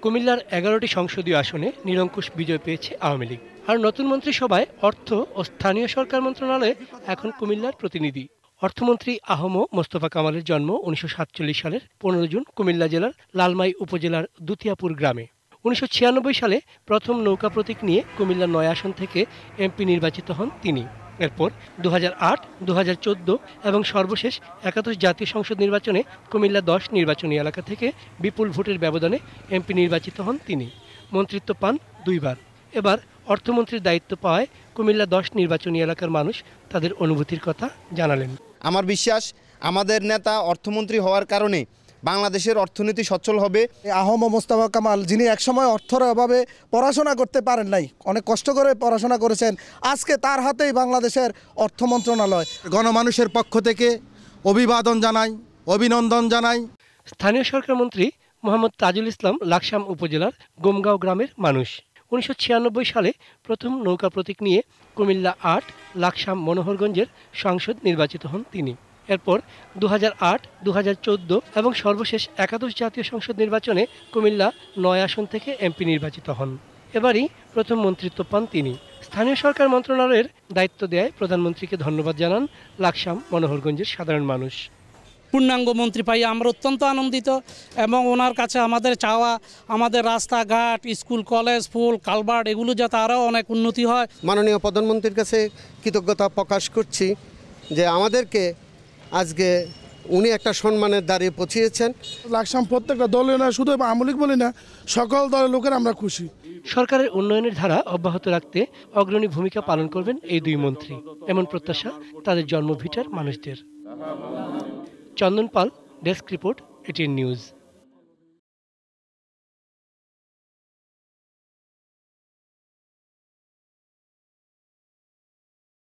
কুমিল্লার ১১টি সংসদীয় আসনে নিরঙ্কুশ বিজয় পেয়েছে আওয়ামী লীগ। আর নতুন মন্ত্রিসভায় অর্থ ও স্থানীয় সরকার মন্ত্রণালয়ে এখন কুমিল্লার প্রতিনিধি। অর্থমন্ত্রী আহম মোস্তফা কামালের জন্ম ১৯৪৭ সালের ১৫ জুন কুমিল্লা জেলার লালমাই উপজেলার দুতিয়াপুর গ্রামে। ১৯৯৬ সালে প্রথম নৌকা প্রতীক নিয়ে কুমিল্লা ৯ আসন থেকে এমপি নির্বাচিত হন তিনি। এরপর ২০০৮, ২০১৪ এবং সর্বশেষ একাদশ জাতীয় সংসদ নির্বাচনে কুমিল্লা ১০ নির্বাচনী এলাকা থেকে বিপুল ভোটের ব্যবধানে এমপি নির্বাচিত হন তিনি। মন্ত্রিত্ব পান দুইবার। এবার অর্থমন্ত্রীর দায়িত্ব পাওয়ায় কুমিল্লা ১০ নির্বাচনী এলাকার মানুষ তাদের অনুভূতির কথা জানালেন। আমার বিশ্বাস আমাদের নেতা অর্থমন্ত্রী হওয়ার কারণে বাংলাদেশের অর্থনীতি সচ্ছল হবে। আহম মোস্তফা কামাল, যিনি একসময় অর্থের অভাবে পড়াশোনা করতে পারেন নাই, অনেক কষ্ট করে পড়াশোনা করেছেন, আজকে তার হাতেই বাংলাদেশের অর্থ মন্ত্রণালয়। গণমানুষের পক্ষ থেকে অভিবাদন জানাই, অভিনন্দন জানাই। স্থানীয় সরকার মন্ত্রী মোহাম্মদ তাজুল ইসলাম লাকসাম উপজেলার গোমগাঁও গ্রামের মানুষ। ১৯৯৬ সালে প্রথম নৌকা প্রতীক নিয়ে কুমিল্লা ৮, লাকসাম মনোহরগঞ্জের সাংসদ নির্বাচিত হন তিনি। এরপর ২০০৮, ২০১৪ এবং সর্বশেষ একাদশ জাতীয় সংসদ নির্বাচনে কুমিল্লা ৯ আসন থেকে এমপি নির্বাচিত হন। এবারই প্রথম মন্ত্রিত্ব পান তিনি। স্থানীয় সরকার মন্ত্রণালয়ের দায়িত্ব দেয় প্রধানমন্ত্রীকে ধন্যবাদ জানান লাকসাম মনোহরগঞ্জের সাধারণ মানুষ। পূর্ণাঙ্গ মন্ত্রী পাই আমরা অত্যন্ত আনন্দিত এবং ওনার কাছে আমাদের চাওয়া আমাদের রাস্তাঘাট, স্কুল, কলেজ, ফুল, কালভার্ট এগুলো যাতে আরও অনেক উন্নতি হয়। মাননীয় প্রধানমন্ত্রীর কাছে কৃতজ্ঞতা প্রকাশ করছি যে আমাদেরকে আজকে উনি একটা সম্মানের দ্বারে পৌঁছিয়েছেন। লাকসাম প্রত্যেকটা দলের না, শুধু আওয়ামী লীগ বলি না, সকল দলের লোকের আমরা খুশি। সরকারের উন্নয়নের ধারা অব্যাহত রাখতে অগ্রণী ভূমিকা পালন করবেন এই দুই মন্ত্রী, এমন প্রত্যাশা তাদের জন্মভিটার মানুষদের। চন্দন পাল, ডেস্ক রিপোর্ট, এটিএন নিউজ।